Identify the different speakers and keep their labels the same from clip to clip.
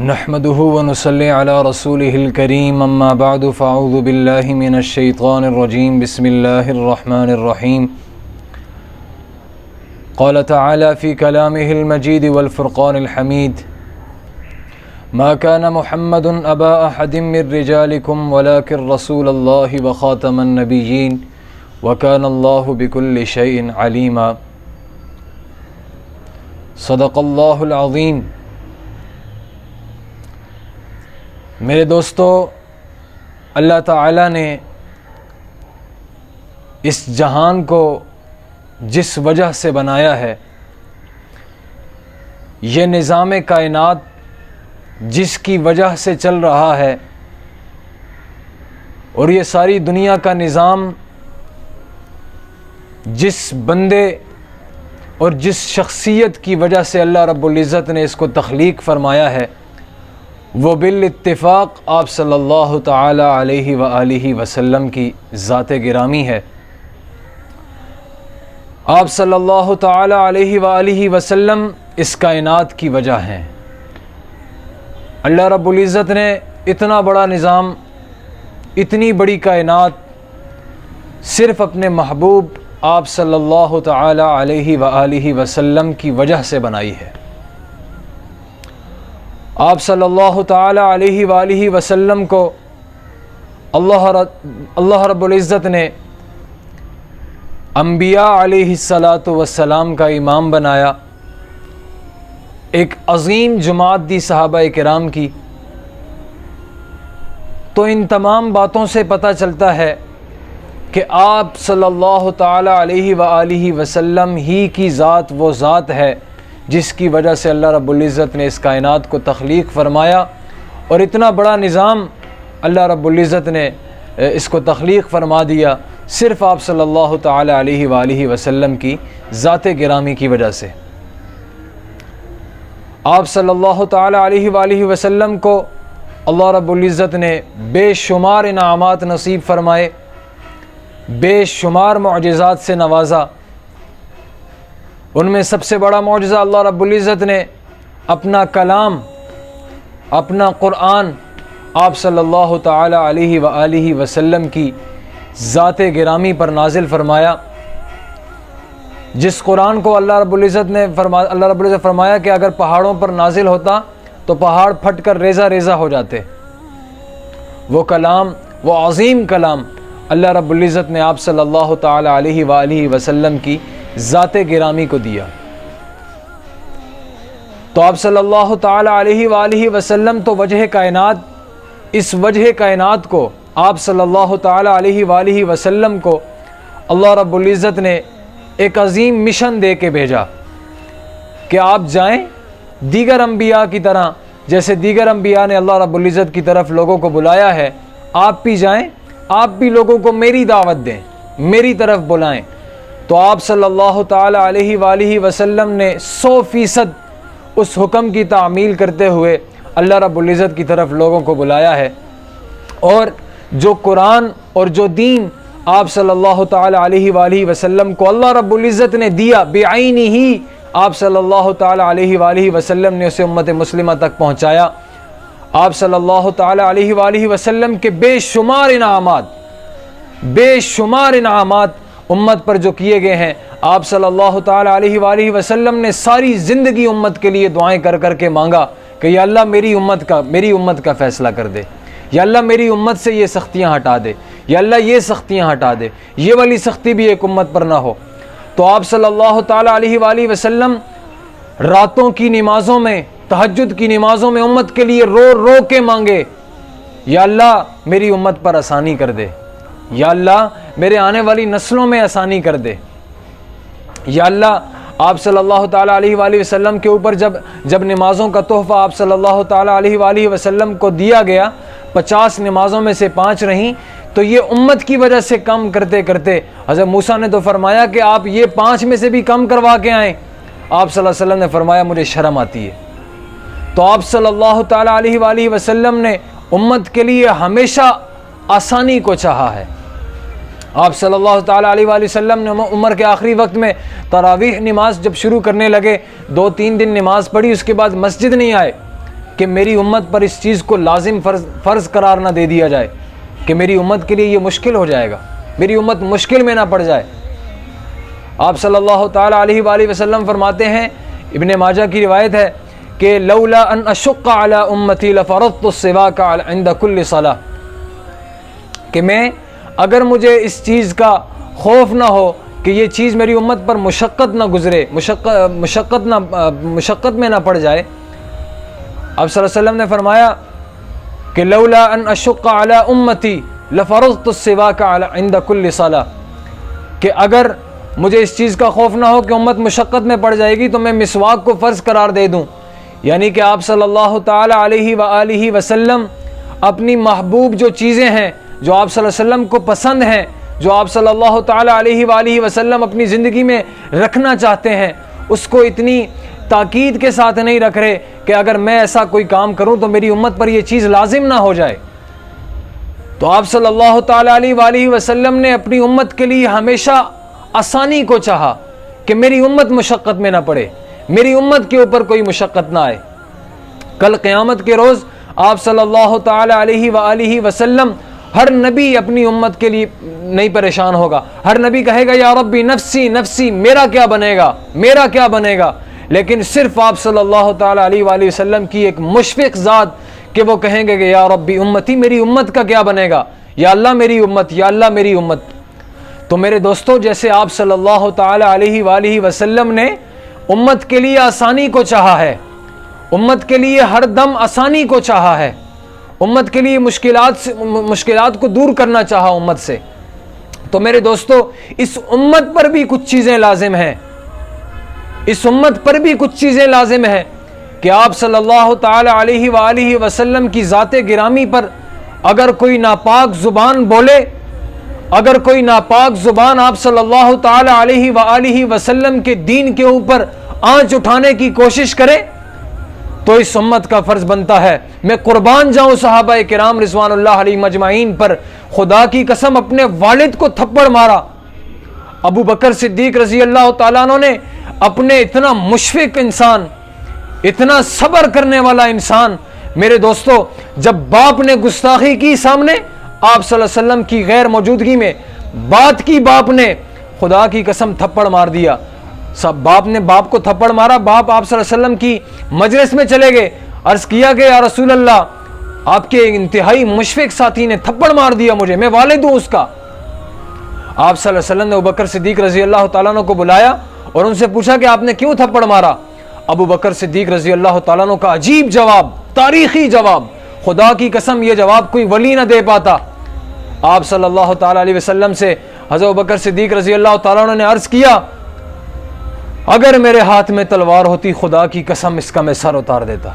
Speaker 1: نحمده ونصلي على رسوله الكريم اما بعد فاعوذ بالله من الشيطان الرجيم بسم الله الرحمن الرحيم قال تعالى في كلامه المجيد والفرقان الحميد ما كان محمد أبا أحد من رجالكم ولكن رسول الله وخاتم النبيين وكان الله بكل شيء عليما صدق الله العظيم۔ میرے دوستو، اللہ تعالیٰ نے اس جہان کو جس وجہ سے بنایا ہے، یہ نظام کائنات جس کی وجہ سے چل رہا ہے، اور یہ ساری دنیا کا نظام جس بندے اور جس شخصیت کی وجہ سے اللہ رب العزت نے اس کو تخلیق فرمایا ہے، وہ بالاتفاق آپ صلی اللہ تعالی علیہ وآلہ وسلم کی ذات گرامی ہے۔ آپ صلی اللہ تعالی علیہ وآلہ وسلم اس کائنات کی وجہ ہیں۔ اللہ رب العزت نے اتنا بڑا نظام، اتنی بڑی کائنات صرف اپنے محبوب آپ صلی اللہ تعالی علیہ وآلہ وسلم کی وجہ سے بنائی ہے۔ آپ صلی اللہ تعالی علیہ وآلہ وسلم کو اللہ رب العزت نے انبیاء علیہ السلام کا امام بنایا، ایک عظیم جماعت دی صحابہ کرام کی۔ تو ان تمام باتوں سے پتہ چلتا ہے کہ آپ صلی اللہ تعالی علیہ وآلہ وسلم ہی کی ذات وہ ذات ہے جس کی وجہ سے اللہ رب العزت نے اس کائنات کو تخلیق فرمایا، اور اتنا بڑا نظام اللہ رب العزت نے اس کو تخلیق فرما دیا صرف آپ صلی اللہ تعالی علیہ وآلہ وسلم کی ذات گرامی کی وجہ سے۔ آپ صلی اللہ تعالی علیہ وآلہ وسلم کو اللہ رب العزت نے بے شمار انعامات نصیب فرمائے، بے شمار معجزات سے نوازا۔ ان میں سب سے بڑا معجزہ اللہ رب العزت نے اپنا کلام، اپنا قرآن آپ صلی اللہ تعالی علیہ وآلہ وسلم کی ذات گرامی پر نازل فرمایا، جس قرآن کو اللہ رب العزت نے فرمایا کہ اگر پہاڑوں پر نازل ہوتا تو پہاڑ پھٹ کر ریزہ ریزہ ہو جاتے۔ وہ کلام، وہ عظیم کلام اللہ رب العزت نے آپ صلی اللہ تعالی علیہ وآلہ وسلم کی ذات گرامی کو دیا۔ تو آپ صلی اللہ تعالی علیہ وآلہ وسلم تو وجہ کائنات، اس وجہ کائنات کو آپ صلی اللہ تعالی علیہ وآلہ وسلم کو اللہ رب العزت نے ایک عظیم مشن دے کے بھیجا کہ آپ جائیں دیگر انبیاء کی طرح، جیسے دیگر انبیاء نے اللہ رب العزت کی طرف لوگوں کو بلایا ہے، آپ بھی جائیں، آپ بھی لوگوں کو میری دعوت دیں، میری طرف بلائیں۔ تو آپ صلی اللہ تعالی علیہ وآلہ وسلم نے 100% اس حکم کی تعمیل کرتے ہوئے اللہ رب العزت کی طرف لوگوں کو بلایا ہے، اور جو قرآن اور جو دین آپ صلی اللہ تعالی علیہ وآلہ وسلم کو اللہ رب العزت نے دیا بعینی ہی، آپ صلی اللہ تعالی علیہ وآلہ وسلم نے اسے امت مسلمہ تک پہنچایا۔ آپ صلی اللہ تعالی علیہ وآلہ وسلم کے بے شمار انعامات امت پر جو کیے گئے ہیں، آپ صلی اللہ تعالی علیہ وآلہ وسلم نے ساری زندگی امت کے لیے دعائیں کر کر کے مانگا کہ یا اللہ میری امت کا فیصلہ کر دے، یا اللہ میری امت سے یہ سختیاں ہٹا دے، یا اللہ یہ سختیاں ہٹا دے، یہ والی سختی بھی ایک امت پر نہ ہو۔ تو آپ صلی اللہ تعالی علیہ وآلہ وسلم راتوں کی نمازوں میں، تہجد کی نمازوں میں امت کے لیے رو رو کے مانگے، یا اللہ میری امت پر آسانی کر دے، یا اللہ میرے آنے والی نسلوں میں آسانی کر دے، یا اللہ۔ آپ صلی اللہ تعالی علیہ وآلہ وسلم کے اوپر جب نمازوں کا تحفہ آپ صلی اللہ تعالی علیہ وآلہ وسلم کو دیا گیا، 50 نمازوں میں سے 5 رہیں، تو یہ امت کی وجہ سے کم کرتے کرتے حضرت موسیٰ نے تو فرمایا کہ آپ یہ 5 میں سے بھی کم کروا کے آئیں۔ آپ صلی اللہ علیہ وسلم نے فرمایا مجھے شرم آتی ہے۔ تو آپ صلی اللہ تعالی علیہ وآلہ وسلم نے امت کے لیے ہمیشہ آسانی کو چاہا ہے۔ آپ صلی اللہ تعالی علیہ وآلہ وسلم نے عمر کے آخری وقت میں تراویح نماز جب شروع کرنے لگے، 2-3 دن نماز پڑھی، اس کے بعد مسجد نہیں آئے، کہ میری امت پر اس چیز کو لازم فرض قرار نہ دے دیا جائے کہ میری امت کے لیے یہ مشکل ہو جائے گا، میری امت مشکل میں نہ پڑ جائے۔ آپ صلی اللہ تعالیٰ علیہ وآلہ وسلم فرماتے ہیں، ابن ماجہ کی روایت ہے کہ لولا ان اشق علی امتی لفرضت السواک عند کل صلاۃ، کہ میں اگر مجھے اس چیز کا خوف نہ ہو کہ یہ چیز میری امت پر مشقت نہ گزرے، مشقت میں نہ پڑ جائے، آپ صلی اللہ علیہ وسلم نے فرمایا کہ لولا ان اشق علی امتی لفرضت السواک عند کل صلاۃ، کہ اگر مجھے اس چیز کا خوف نہ ہو کہ امت مشقت میں پڑ جائے گی تو میں مسواک کو فرض قرار دے دوں۔ یعنی کہ آپ صلی اللہ تعالیٰ علیہ وآلہ وسلم اپنی محبوب جو چیزیں ہیں، جو آپ صلی اللہ علیہ وسلم کو پسند ہیں، جو آپ صلی اللہ تعالیٰ علیہ وآلہ وسلم اپنی زندگی میں رکھنا چاہتے ہیں، اس کو اتنی تاکید کے ساتھ نہیں رکھ رہے کہ اگر میں ایسا کوئی کام کروں تو میری امت پر یہ چیز لازم نہ ہو جائے۔ تو آپ صلی اللہ تعالیٰ علیہ وآلہ وسلم نے اپنی امت کے لیے ہمیشہ آسانی کو چاہا کہ میری امت مشقت میں نہ پڑے، میری امت کے اوپر کوئی مشقت نہ آئے۔ کل قیامت کے روز آپ صلی اللہ تعالیٰ علیہ وآلہ وسلم، ہر نبی اپنی امت کے لیے نہیں پریشان ہوگا، ہر نبی کہے گا یا ربی نفسی نفسی، میرا کیا بنے گا، میرا کیا بنے گا، لیکن صرف آپ صلی اللہ تعالیٰ علیہ وآلہ وسلم کی ایک مشفق ذات کہ وہ کہیں گے کہ یا ربی امتی، میری امت کا کیا بنے گا، یا اللہ میری امت، یا اللہ میری امت۔ تو میرے دوستو، جیسے آپ صلی اللہ تعالیٰ علیہ وآلہ وسلم نے امت کے لیے آسانی کو چاہا ہے، امت کے لیے ہر دم آسانی کو چاہا ہے، امت کے لیے مشکلات کو دور کرنا چاہا امت سے، تو میرے دوستو اس امت پر بھی کچھ چیزیں لازم ہیں، اس امت پر بھی کچھ چیزیں لازم ہیں کہ آپ صلی اللہ تعالیٰ علیہ وآلہ وسلم کی ذات گرامی پر اگر کوئی ناپاک زبان بولے، اگر کوئی ناپاک زبان آپ صلی اللہ تعالیٰ علیہ وآلہ وسلم کے دین کے اوپر آنچ اٹھانے کی کوشش کرے تو اس امت کا فرض بنتا ہے، میں قربان جاؤں صحابہ کرام رضوان اللہ علیہم اجمعین پر، خدا کی قسم اپنے والد کو تھپڑ مارا۔ ابو بکر صدیق رضی اللہ تعالیٰ عنہ نے اپنے اتنا مشفق انسان، اتنا صبر کرنے والا انسان، میرے دوستو جب باپ نے گستاخی کی سامنے آپ صلی اللہ علیہ وسلم کی غیر موجودگی میں، بات کی باپ نے، خدا کی قسم تھپڑ مار دیا، سب باپ نے باپ کو تھپڑ مارا، باپ آپ صلی اللہ علیہ وسلم کی مجلس میں چلے گئے، عرض کیا کہ یا رسول اللہ آپ کے انتہائی مشفق ساتھی نے تھپڑ مار دیا مجھے، میں والد ہوں اس کا۔ آپ صلی اللہ علیہ وسلم نے ابو بکر صدیق رضی اللہ تعالیٰ عنہ کو بلایا اور ان سے پوچھا کہ آپ نے کیوں تھپڑ مارا؟ ابو بکر صدیق رضی اللہ تعالیٰ عنہ کا عجیب جواب، تاریخی جواب، خدا کی قسم یہ جواب کوئی ولی نہ دے پاتا۔ آپ صلی اللہ تعالیٰ علیہ وسلم سے حضرت ابو بکر صدیق رضی اللہ تعالیٰ عنہ نے عرض کیا اگر میرے ہاتھ میں تلوار ہوتی خدا کی قسم اس کا میں سر اتار دیتا۔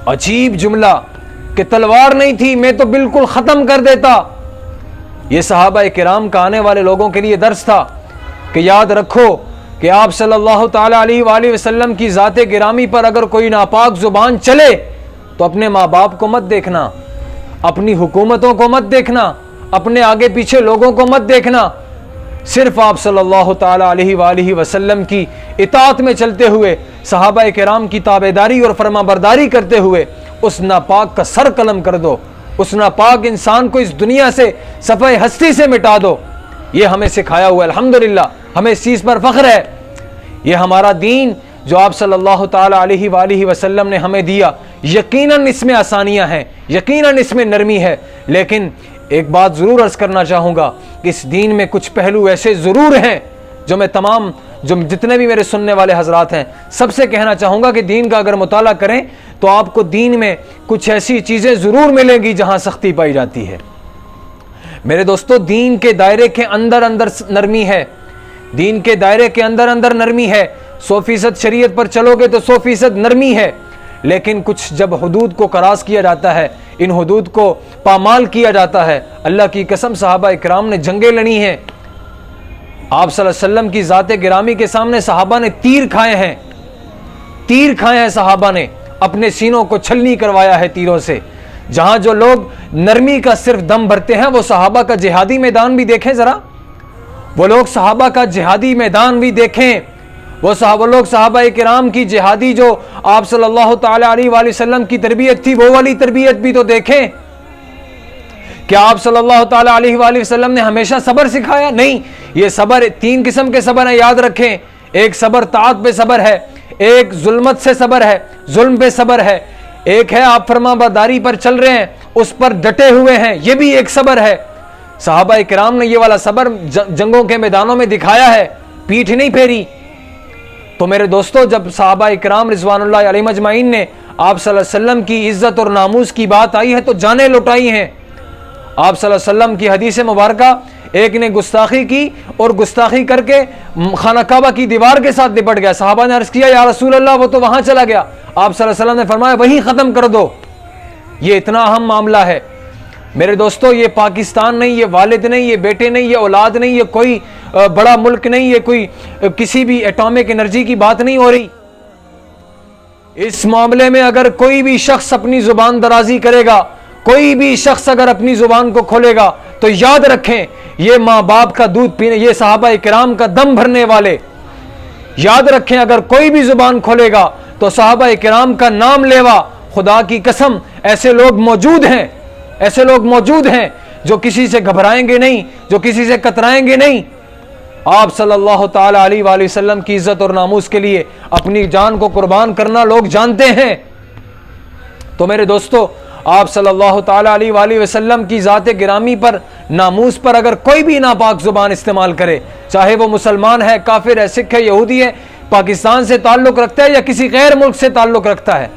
Speaker 1: عجیب جملہ کہ تلوار نہیں تھی میں تو بالکل ختم کر دیتا۔ یہ صحابہ کرام کا آنے والے لوگوں کے لیے درس تھا کہ یاد رکھو کہ آپ صلی اللہ تعالیٰ علیہ وآلہ وسلم کی ذات گرامی پر اگر کوئی ناپاک زبان چلے تو اپنے ماں باپ کو مت دیکھنا، اپنی حکومتوں کو مت دیکھنا، اپنے آگے پیچھے لوگوں کو مت دیکھنا، صرف آپ صلی اللہ تعالیٰ علیہ وآلہ وسلم کی اطاعت میں چلتے ہوئے، صحابہ کرام کی تابعداری اور فرما برداری کرتے ہوئے اس ناپاک کا سر قلم کر دو، اس ناپاک انسان کو اس دنیا سے صفحہ ہستی سے مٹا دو۔ یہ ہمیں سکھایا ہوا ہے، الحمدللہ ہمیں اس چیز پر فخر ہے۔ یہ ہمارا دین جو آپ صلی اللہ تعالیٰ علیہ وآلہ وسلم نے ہمیں دیا، یقیناً اس میں آسانیاں ہیں، یقیناً اس میں نرمی ہے، لیکن ایک بات ضرور عرض کرنا چاہوں گا کہ اس دین میں کچھ پہلو ایسے ضرور ہیں جو میں تمام جتنے بھی میرے سننے والے حضرات ہیں سب سے کہنا چاہوں گا کہ دین کا اگر مطالعہ کریں تو آپ کو دین میں کچھ ایسی چیزیں ضرور ملیں گی جہاں سختی پائی جاتی ہے۔ میرے دوستو دین کے دائرے کے اندر نرمی ہے، دین کے دائرے کے اندر نرمی ہے، 100% شریعت پر چلو گے تو 100% نرمی ہے، لیکن کچھ جب حدود کو کراس کیا جاتا ہے، ان حدود کو پامال کیا جاتا ہے، اللہ کی قسم صحابہ اکرام نے جنگیں لڑی ہیں، آپ صلی اللہ علیہ وسلم کی ذات گرامی کے سامنے صحابہ نے تیر کھائے ہیں، تیر کھائے ہیں صحابہ نے، اپنے سینوں کو چھلنی کروایا ہے تیروں سے۔ جہاں جو لوگ نرمی کا صرف دم بھرتے ہیں وہ صحابہ کا جہادی میدان بھی دیکھیں ذرا، وہ لوگ صحابہ کا جہادی میدان بھی دیکھیں، وہ لوگ صحابہ کرام کی جہادی جو آپ صلی اللہ تعالی علیہ وآلہ وسلم کی تربیت تھی، وہ والی تربیت بھی تو دیکھیں۔ کیا آپ صلی اللہ تعالی علیہ وآلہ وسلم نے ہمیشہ صبر سکھایا؟ نہیں، یہ صبر 3 قسم کے صبر ہیں، یاد رکھیں۔ ایک صبر طاعت پہ صبر ہے، ایک ظلمت سے صبر ہے، ظلم پہ صبر ہے، ایک ہے آپ فرما برداری پر چل رہے ہیں، اس پر ڈٹے ہوئے ہیں، یہ بھی ایک صبر ہے۔ صحابہ کرام نے یہ والا صبر جنگوں کے میدانوں میں دکھایا ہے، پیٹھ نہیں پھیری۔ تو میرے دوستو، جب صحابہ کرام رضوان اللہ علیہم اجمعین نے آپ صلی اللہ علیہ وسلم کی عزت اور ناموس کی بات آئی ہے تو جانیں لٹائی ہیں۔ آپ صلی اللہ علیہ وسلم کی حدیث مبارکہ، ایک نے گستاخی کی اور گستاخی کر کے خانہ کعبہ کی دیوار کے ساتھ لپٹ گیا۔ صحابہ نے عرض کیا یا رسول اللہ وہ تو وہاں چلا گیا۔ آپ صلی اللہ علیہ وسلم نے فرمایا وہی ختم کر دو، یہ اتنا اہم معاملہ ہے۔ میرے دوستو، یہ پاکستان نہیں، یہ والد نہیں، یہ بیٹے نہیں، یہ اولاد نہیں، یہ کوئی بڑا ملک نہیں، یہ کوئی کسی بھی ایٹامک انرجی کی بات نہیں ہو رہی۔ اس معاملے میں اگر کوئی بھی شخص اپنی زبان درازی کرے گا، کوئی بھی شخص اگر اپنی زبان کو کھولے گا، تو یاد رکھیں یہ ماں باپ کا دودھ پینے، یہ صحابہ کرام کا دم بھرنے والے، یاد رکھیں اگر کوئی بھی زبان کھولے گا تو صحابہ کرام کا نام لیوا، خدا کی قسم ایسے لوگ موجود ہیں، ایسے لوگ موجود ہیں جو کسی سے گھبرائیں گے نہیں، جو کسی سے کترائیں گے نہیں۔ آپ صلی اللہ تعالی علیہ وآلہ وسلم کی عزت اور ناموس کے لیے اپنی جان کو قربان کرنا لوگ جانتے ہیں۔ تو میرے دوستو، آپ صلی اللہ تعالی علیہ وآلہ وسلم کی ذات گرامی پر، ناموس پر اگر کوئی بھی ناپاک زبان استعمال کرے، چاہے وہ مسلمان ہے، کافر ہے، سکھ ہے، یہودی ہے، پاکستان سے تعلق رکھتا ہے یا کسی غیر ملک سے تعلق رکھتا ہے،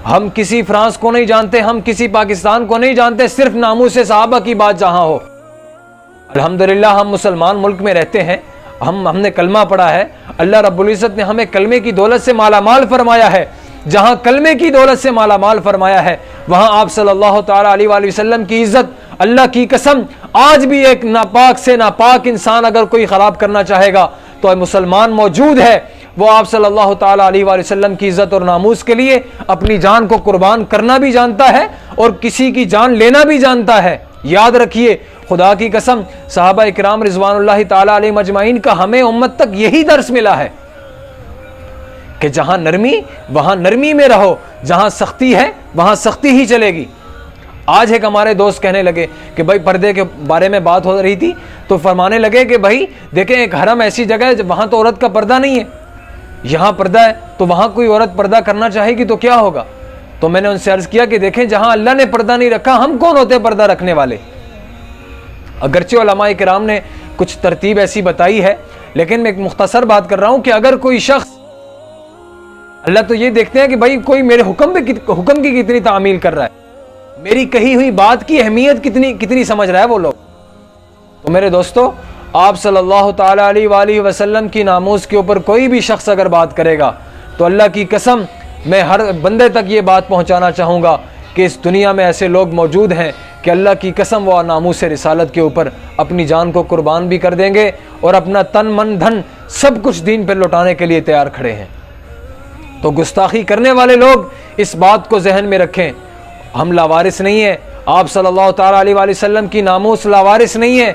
Speaker 1: ہم کسی فرانس کو نہیں جانتے، ہم کسی پاکستان کو نہیں جانتے، صرف ناموس صحابہ کی بات جہاں ہو۔ الحمدللہ ہم مسلمان ملک میں رہتے ہیں، ہم نے کلمہ پڑھا ہے، اللہ رب العزت نے ہمیں کلمے کی دولت سے مالا مال فرمایا ہے۔ جہاں کلمے کی دولت سے مالا مال فرمایا ہے، وہاں آپ صلی اللہ تعالی علیہ وآلہ وسلم کی عزت، اللہ کی قسم آج بھی ایک ناپاک سے ناپاک انسان اگر کوئی خراب کرنا چاہے گا تو مسلمان موجود ہے، وہ آپ صلی اللہ تعالی علیہ وآلہ وسلم کی عزت اور ناموس کے لیے اپنی جان کو قربان کرنا بھی جانتا ہے اور کسی کی جان لینا بھی جانتا ہے۔ یاد رکھیے، خدا کی قسم صحابہ کرام رضوان اللہ تعالی علیہم اجمعین کا ہمیں امت تک یہی درس ملا ہے کہ جہاں نرمی وہاں نرمی میں رہو، جہاں سختی ہے وہاں سختی ہی چلے گی۔ آج ایک ہمارے دوست کہنے لگے کہ بھائی پردے کے بارے میں بات ہو رہی تھی تو فرمانے لگے کہ بھائی دیکھیں ایک حرم ایسی جگہ ہے وہاں تو عورت کا پردہ نہیں ہے، یہاں پردہ ہے تو وہاں کوئی عورت پردہ کرنا چاہے گی تو کیا ہوگا؟ تو میں نے ان سے عرض کیا کہ دیکھیں جہاں اللہ نے پردہ نہیں رکھا ہم کون ہوتے پردہ رکھنے والے؟ اگرچہ علماء کرام نے کچھ ترتیب ایسی بتائی ہے، لیکن میں ایک مختصر بات کر رہا ہوں کہ اگر کوئی شخص، اللہ تو یہ دیکھتے ہیں کہ بھائی کوئی میرے حکم کی کتنی تعمیل کر رہا ہے، میری کہی ہوئی بات کی اہمیت کتنی سمجھ رہا ہے وہ لوگ۔ تو میرے دوستو، آپ صلی اللہ تعالی علیہ وآلہ وسلم کی ناموس کے اوپر کوئی بھی شخص اگر بات کرے گا تو اللہ کی قسم میں ہر بندے تک یہ بات پہنچانا چاہوں گا کہ اس دنیا میں ایسے لوگ موجود ہیں کہ اللہ کی قسم وہ ناموس رسالت کے اوپر اپنی جان کو قربان بھی کر دیں گے اور اپنا تن من دھن سب کچھ دین پر لوٹانے کے لیے تیار کھڑے ہیں۔ تو گستاخی کرنے والے لوگ اس بات کو ذہن میں رکھیں، ہم لاوارث نہیں ہیں، آپ صلی اللہ تعالیٰ علیہ وآلہ وسلم کی ناموس لاوارث نہیں ہے،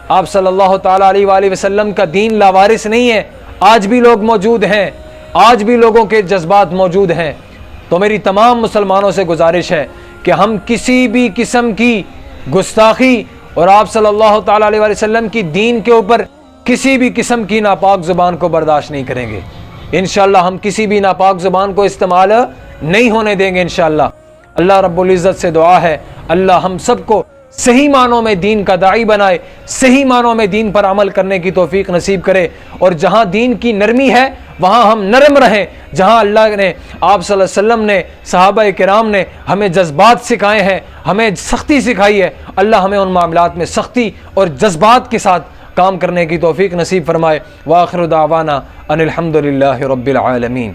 Speaker 1: آپ صلی اللہ تعالیٰ علیہ وآلہ وسلم کا دین لاوارث نہیں ہے۔ آج بھی لوگ موجود ہیں، آج بھی لوگوں کے جذبات موجود ہیں۔ تو میری تمام مسلمانوں سے گزارش ہے کہ ہم کسی بھی قسم کی گستاخی اور آپ صلی اللہ تعالیٰ علیہ وآلہ وسلم کی دین کے اوپر کسی بھی قسم کی ناپاک زبان کو برداشت نہیں کریں گے۔ انشاءاللہ ہم کسی بھی ناپاک زبان کو استعمال نہیں ہونے دیں گے انشاءاللہ۔ اللہ رب العزت سے دعا ہے اللہ ہم سب کو صحیح معنوں میں دین کا داعی بنائے، صحیح معنوں میں دین پر عمل کرنے کی توفیق نصیب کرے، اور جہاں دین کی نرمی ہے وہاں ہم نرم رہیں، جہاں اللہ نے، آپ صلی اللہ علیہ وسلم نے، صحابہ کرام نے ہمیں جذبات سکھائے ہیں، ہمیں سختی سکھائی ہے، اللہ ہمیں ان معاملات میں سختی اور جذبات کے ساتھ کام کرنے کی توفیق نصیب فرمائے۔ وآخر دعوانا ان الحمد للہ رب العالمین۔